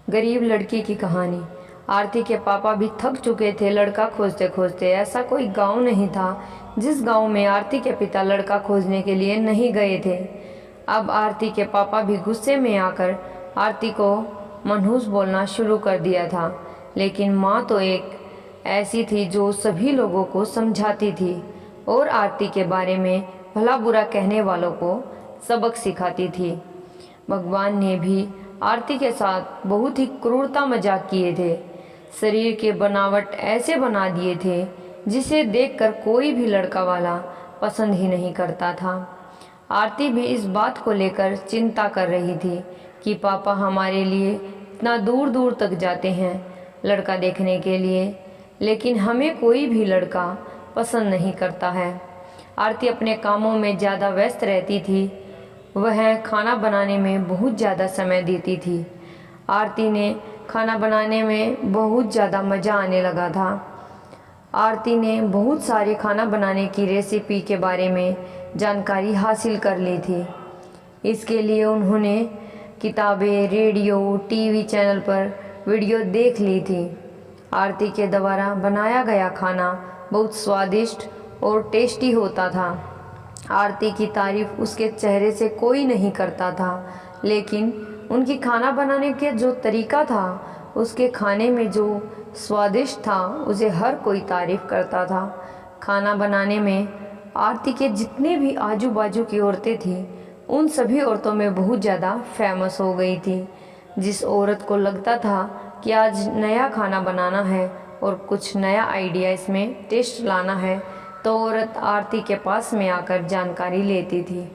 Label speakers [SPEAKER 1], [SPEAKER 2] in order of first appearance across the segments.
[SPEAKER 1] गरीब लड़की की कहानी। आरती के पापा भी थक चुके थे लड़का खोजते खोजते। ऐसा कोई गांव नहीं था जिस गांव में आरती के पिता लड़का खोजने के लिए नहीं गए थे। अब आरती के पापा भी गुस्से में आकर आरती को मनहूस बोलना शुरू कर दिया था। लेकिन माँ तो एक ऐसी थी जो सभी लोगों को समझाती थी और आरती के बारे में भला बुरा कहने वालों को सबक सिखाती थी। भगवान ने भी आरती के साथ बहुत ही क्रूरता मजाक किए थे। शरीर के बनावट ऐसे बना दिए थे जिसे देखकर कोई भी लड़का वाला पसंद ही नहीं करता था। आरती भी इस बात को लेकर चिंता कर रही थी कि पापा हमारे लिए इतना दूर दूर तक जाते हैं लड़का देखने के लिए, लेकिन हमें कोई भी लड़का पसंद नहीं करता है। आरती अपने कामों में ज़्यादा व्यस्त रहती थी। वह खाना बनाने में बहुत ज़्यादा समय देती थी। आरती ने खाना बनाने में बहुत ज़्यादा मज़ा आने लगा था। आरती ने बहुत सारे खाना बनाने की रेसिपी के बारे में जानकारी हासिल कर ली थी। इसके लिए उन्होंने किताबें, रेडियो, टीवी चैनल पर वीडियो देख ली थी। आरती के द्वारा बनाया गया खाना बहुत स्वादिष्ट और टेस्टी होता था। आरती की तारीफ उसके चेहरे से कोई नहीं करता था, लेकिन उनकी खाना बनाने के जो तरीका था, उसके खाने में जो स्वादिष्ट था, उसे हर कोई तारीफ करता था। खाना बनाने में आरती के जितने भी आजू बाजू की औरतें थीं, उन सभी औरतों में बहुत ज़्यादा फेमस हो गई थी। जिस औरत को लगता था कि आज नया खाना बनाना है और कुछ नया आइडिया इसमें टेस्ट लाना है, तो औरत आरती के पास में आकर जानकारी लेती थी।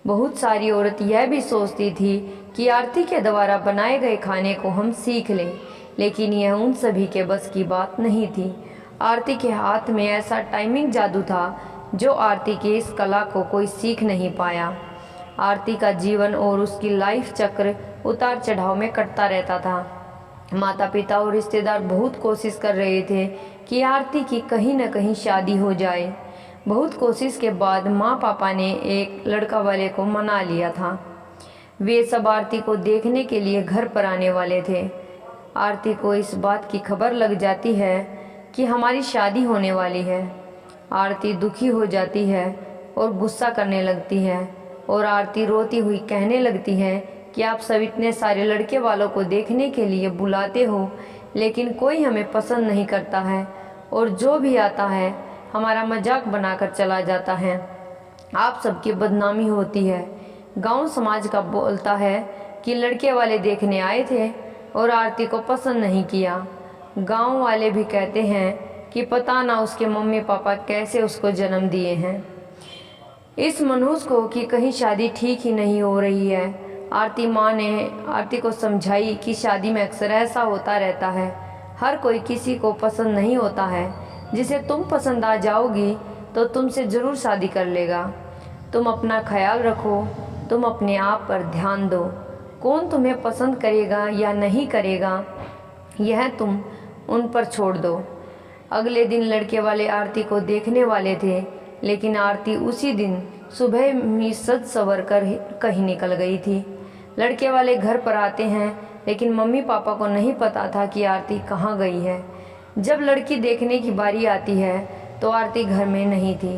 [SPEAKER 1] बहुत सारी औरत यह भी सोचती थी कि आरती के द्वारा बनाए गए खाने को हम सीख लें, लेकिन यह उन सभी के बस की बात नहीं थी। आरती के हाथ में ऐसा टाइमिंग जादू था जो आरती के इस कला को कोई सीख नहीं पाया। आरती का जीवन और उसकी लाइफ चक्र उतार चढ़ाव में कटता रहता था। माता पिता और रिश्तेदार बहुत कोशिश कर रहे थे कि आरती की कहीं न कहीं शादी हो जाए। बहुत कोशिश के बाद माँ पापा ने एक लड़का वाले को मना लिया था। वे सब आरती को देखने के लिए घर पर आने वाले थे। आरती को इस बात की खबर लग जाती है कि हमारी शादी होने वाली है। आरती दुखी हो जाती है और गुस्सा करने लगती है और आरती रोती हुई कहने लगती है कि आप सब इतने सारे लड़के वालों को देखने के लिए बुलाते हो, लेकिन कोई हमें पसंद नहीं करता है और जो भी आता है हमारा मजाक बनाकर चला जाता है। आप सबकी बदनामी होती है। गांव समाज का बोलता है कि लड़के वाले देखने आए थे और आरती को पसंद नहीं किया। गांव वाले भी कहते हैं कि पता ना उसके मम्मी पापा कैसे उसको जन्म दिए हैं। इस मनहूस को कि कहीं शादी ठीक ही नहीं हो रही है। आरती माँ ने आरती को समझाई कि शादी में अक्सर ऐसा होता रहता है, हर कोई किसी को पसंद नहीं होता है। जिसे तुम पसंद आ जाओगी तो तुमसे ज़रूर शादी कर लेगा। तुम अपना ख्याल रखो, तुम अपने आप पर ध्यान दो। कौन तुम्हें पसंद करेगा या नहीं करेगा, यह तुम उन पर छोड़ दो। अगले दिन लड़के वाले आरती को देखने वाले थे, लेकिन आरती उसी दिन सुबह ही सज संवर कर कहीं निकल गई थी। लड़के वाले घर पर आते हैं, लेकिन मम्मी पापा को नहीं पता था कि आरती कहाँ गई है। जब लड़की देखने की बारी आती है तो आरती घर में नहीं थी।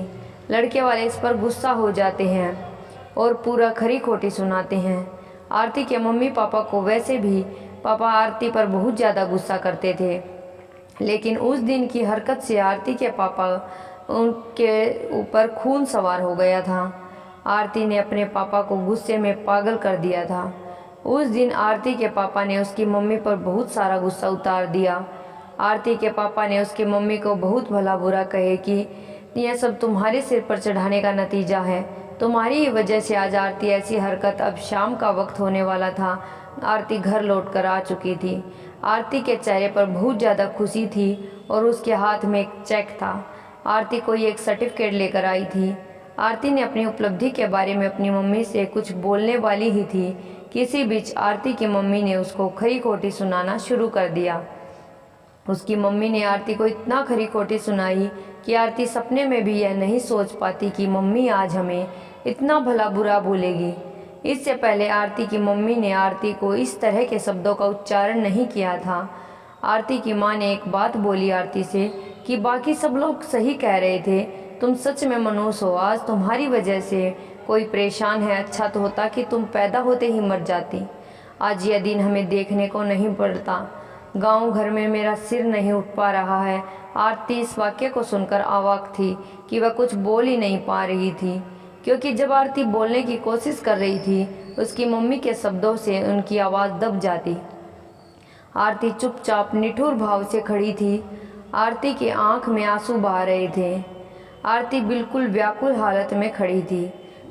[SPEAKER 1] लड़के वाले इस पर गुस्सा हो जाते हैं और पूरा खरी खोटी सुनाते हैं। आरती के मम्मी पापा को वैसे भी पापा आरती पर बहुत ज़्यादा गुस्सा करते थे, लेकिन उस दिन की हरकत से आरती के पापा उनके ऊपर खून सवार हो गया था। आरती ने अपने पापा को गुस्से में पागल कर दिया था। उस दिन आरती के पापा ने उसकी मम्मी पर बहुत सारा गुस्सा उतार दिया। आरती के पापा ने उसकी मम्मी को बहुत भला बुरा कहे कि यह सब तुम्हारे सिर पर चढ़ाने का नतीजा है। तुम्हारी ही वजह से आज आरती ऐसी हरकत। अब शाम का वक्त होने वाला था। आरती घर लौट कर आ चुकी थी। आरती के चेहरे पर बहुत ज़्यादा खुशी थी और उसके हाथ में एक चेक था। आरती कोई एक सर्टिफिकेट लेकर आई थी। आरती ने अपनी उपलब्धि के बारे में अपनी मम्मी से कुछ बोलने वाली ही थी कि इसी बीच आरती की मम्मी ने उसको खरी खोटी सुनाना शुरू कर दिया। उसकी मम्मी ने आरती को इतना खरी खोटी सुनाई कि आरती सपने में भी यह नहीं सोच पाती कि मम्मी आज हमें इतना भला बुरा बोलेगी। इससे पहले आरती की मम्मी ने आरती को इस तरह के शब्दों का उच्चारण नहीं किया था। आरती की माँ ने एक बात बोली आरती से कि बाकी सब लोग सही कह रहे थे, तुम सच में मनुष्य हो, आज तुम्हारी वजह से कोई परेशान है, अच्छा तो होता कि तुम पैदा होते ही मर जाती। आज यह दिन हमें देखने को नहीं पड़ता। गांव घर में मेरा सिर नहीं उठ पा रहा है। आरती इस वाक्य को सुनकर अवाक थी कि वह कुछ बोल ही नहीं पा रही थी, क्योंकि जब आरती बोलने की कोशिश कर रही थी उसकी मम्मी के शब्दों से उनकी आवाज़ दब जाती। आरती चुपचाप निठुर भाव से खड़ी थी। आरती की आंख में आंसू बहा रहे थे। आरती बिल्कुल व्याकुल हालत में खड़ी थी,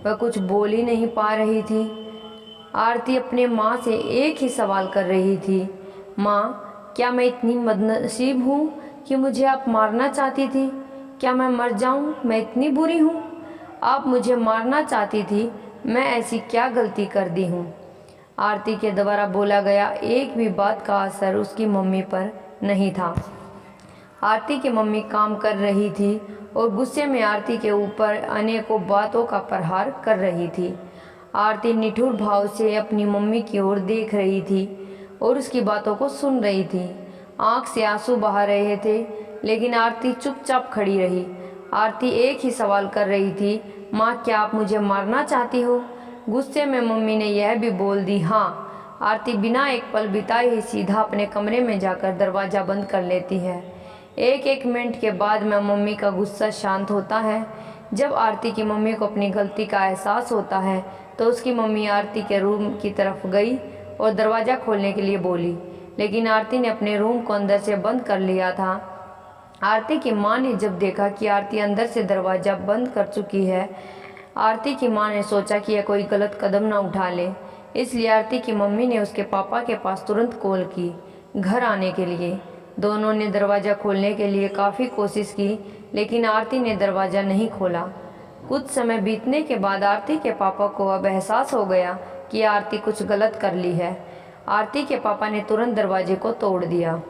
[SPEAKER 1] वह कुछ बोल ही नहीं पा रही थी। आरती अपने माँ से एक ही सवाल कर रही थी, माँ क्या मैं इतनी बदनसीब हूँ कि मुझे आप मारना चाहती थी? क्या मैं मर जाऊँ? मैं इतनी बुरी हूँ? आप मुझे मारना चाहती थी, मैं ऐसी क्या गलती कर दी हूँ? आरती के द्वारा बोला गया एक भी बात का असर उसकी मम्मी पर नहीं था। आरती की मम्मी काम कर रही थी और गुस्से में आरती के ऊपर अनेकों बातों का प्रहार कर रही थी। आरती निठुर भाव से अपनी मम्मी की ओर देख रही थी और उसकी बातों को सुन रही थी। आंख से आंसू बहा रहे थे, लेकिन आरती चुपचाप खड़ी रही। आरती एक ही सवाल कर रही थी, माँ क्या आप मुझे मारना चाहती हो? गुस्से में मम्मी ने यह भी बोल दी हाँ। आरती बिना एक पल बिताए ही सीधा अपने कमरे में जाकर दरवाज़ा बंद कर लेती है। एक मिनट के बाद में मम्मी का गुस्सा शांत होता है। जब आरती की मम्मी को अपनी गलती का एहसास होता है तो उसकी मम्मी आरती के रूम की तरफ गई और दरवाज़ा खोलने के लिए बोली, लेकिन आरती ने अपने रूम को अंदर से बंद कर लिया था। आरती की माँ ने जब देखा कि आरती अंदर से दरवाज़ा बंद कर चुकी है, आरती की माँ ने सोचा कि यह कोई गलत कदम ना उठा ले, इसलिए आरती की मम्मी ने उसके पापा के पास तुरंत कॉल की घर आने के लिए। दोनों ने दरवाज़ा खोलने के लिए काफ़ी कोशिश की, लेकिन आरती ने दरवाज़ा नहीं खोला। कुछ समय बीतने के बाद आरती के पापा को अब एहसास हो गया कि आरती कुछ गलत कर ली है। आरती के पापा ने तुरंत दरवाजे को तोड़ दिया।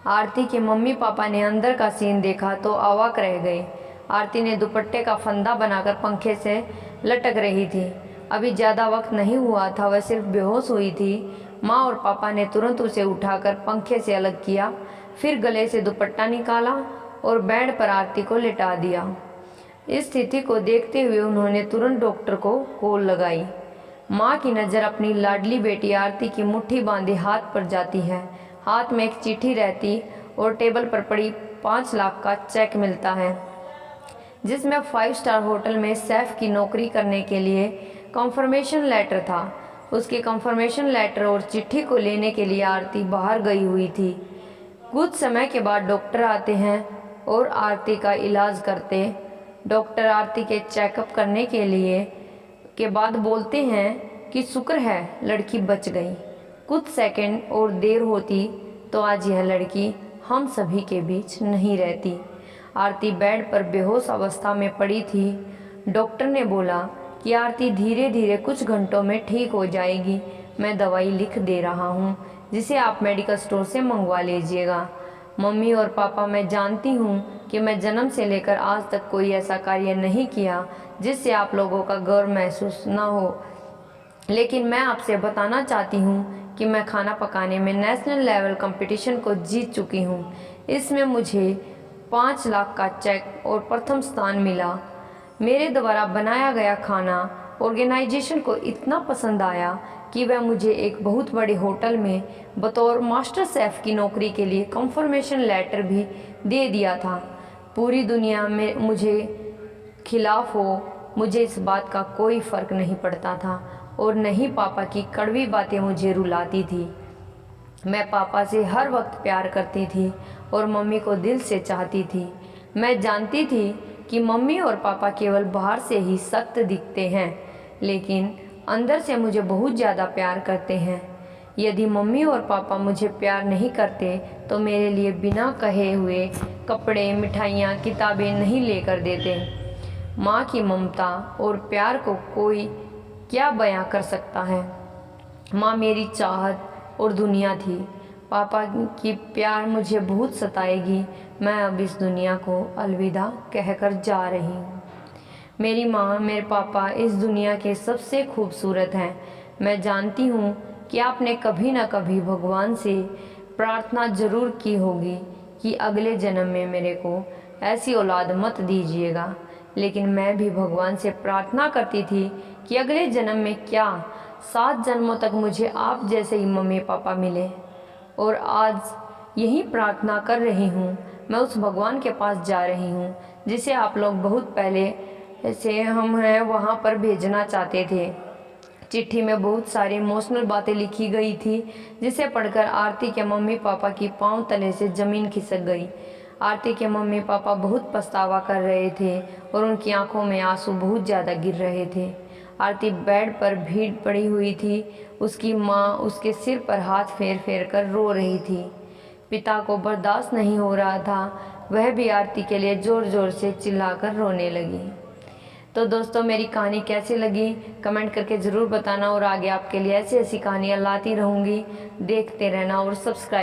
[SPEAKER 1] आरती के मम्मी पापा ने अंदर का सीन देखा तो अवाक रह गए। आरती ने दुपट्टे का फंदा बनाकर पंखे से लटक रही थी। अभी ज़्यादा वक्त नहीं हुआ था, वह सिर्फ बेहोश हुई थी। माँ और पापा ने तुरंत उसे उठाकर पंखे से अलग किया, फिर गले से दुपट्टा निकाला और बेड पर आरती को लिटा दिया। इस स्थिति को देखते हुए उन्होंने तुरंत डॉक्टर को कॉल लगाई। माँ की नज़र अपनी लाडली बेटी आरती की मुट्ठी बांधे हाथ पर जाती है। हाथ में एक चिट्ठी रहती और टेबल पर पड़ी 5 लाख का चेक मिलता है, जिसमें 5 स्टार होटल में शेफ की नौकरी करने के लिए कंफर्मेशन लेटर था। उसके कंफर्मेशन लेटर और चिट्ठी को लेने के लिए आरती बाहर गई हुई थी। कुछ समय के बाद डॉक्टर आते हैं और आरती का इलाज करते। डॉक्टर आरती के चेकअप करने के बाद बोलते हैं कि शुक्र है लड़की बच गई। कुछ सेकंड और देर होती तो आज यह लड़की हम सभी के बीच नहीं रहती। आरती बेड पर बेहोश अवस्था में पड़ी थी। डॉक्टर ने बोला कि आरती धीरे धीरे कुछ घंटों में ठीक हो जाएगी। मैं दवाई लिख दे रहा हूँ, जिसे आप मेडिकल स्टोर से मंगवा लीजिएगा। मम्मी और पापा, मैं जानती हूँ कि मैं जन्म से लेकर आज तक कोई ऐसा कार्य नहीं किया जिससे आप लोगों का गर्व महसूस ना हो, लेकिन मैं आपसे बताना चाहती हूँ कि मैं खाना पकाने में नेशनल लेवल कंपटीशन को जीत चुकी हूँ। इसमें मुझे 5 लाख का चेक और प्रथम स्थान मिला। मेरे द्वारा बनाया गया खाना ऑर्गेनाइजेशन को इतना पसंद आया कि वह मुझे एक बहुत बड़े होटल में बतौर मास्टर शेफ़ की नौकरी के लिए कंफर्मेशन लेटर भी दे दिया था। पूरी दुनिया में मुझे खिलाफ हो, मुझे इस बात का कोई फ़र्क नहीं पड़ता था और न ही पापा की कड़वी बातें मुझे रुलाती थी। मैं पापा से हर वक्त प्यार करती थी और मम्मी को दिल से चाहती थी। मैं जानती थी कि मम्मी और पापा केवल बाहर से ही सख्त दिखते हैं, लेकिन अंदर से मुझे बहुत ज़्यादा प्यार करते हैं। यदि मम्मी और पापा मुझे प्यार नहीं करते तो मेरे लिए बिना कहे हुए कपड़े, मिठाइयाँ, किताबें नहीं लेकर देते। माँ की ममता और प्यार को कोई क्या बयां कर सकता है। माँ मेरी चाहत और दुनिया थी। पापा की प्यार मुझे बहुत सताएगी। मैं अब इस दुनिया को अलविदा कहकर जा रही हूँ। मेरी माँ, मेरे पापा इस दुनिया के सबसे खूबसूरत हैं। मैं जानती हूँ कि आपने कभी ना कभी भगवान से प्रार्थना ज़रूर की होगी कि अगले जन्म में मेरे को ऐसी औलाद मत दीजिएगा। लेकिन मैं भी भगवान से प्रार्थना करती थी कि अगले जन्म में क्या 7 जन्मों तक मुझे आप जैसे ही मम्मी पापा मिले। और आज यही प्रार्थना कर रही हूँ। मैं उस भगवान के पास जा रही हूँ जिसे आप लोग बहुत पहले से हम हैं वहाँ पर भेजना चाहते थे। चिट्ठी में बहुत सारी इमोशनल बातें लिखी गई थी, जिसे पढ़कर आरती के मम्मी पापा की पांव तले से ज़मीन खिसक गई। आरती के मम्मी पापा बहुत पछतावा कर रहे थे और उनकी आंखों में आंसू बहुत ज़्यादा गिर रहे थे। आरती बेड पर भीड़ पड़ी हुई थी। उसकी माँ उसके सिर पर हाथ फेर फेर कर रो रही थी। पिता को बर्दाश्त नहीं हो रहा था, वह भी आरती के लिए ज़ोर ज़ोर से चिल्लाकर रोने लगी। तो दोस्तों, मेरी कहानी कैसी लगी कमेंट करके ज़रूर बताना और आगे आपके लिए ऐसी ऐसी कहानियाँ लाती रहूँगी। देखते रहना और सब्सक्राइब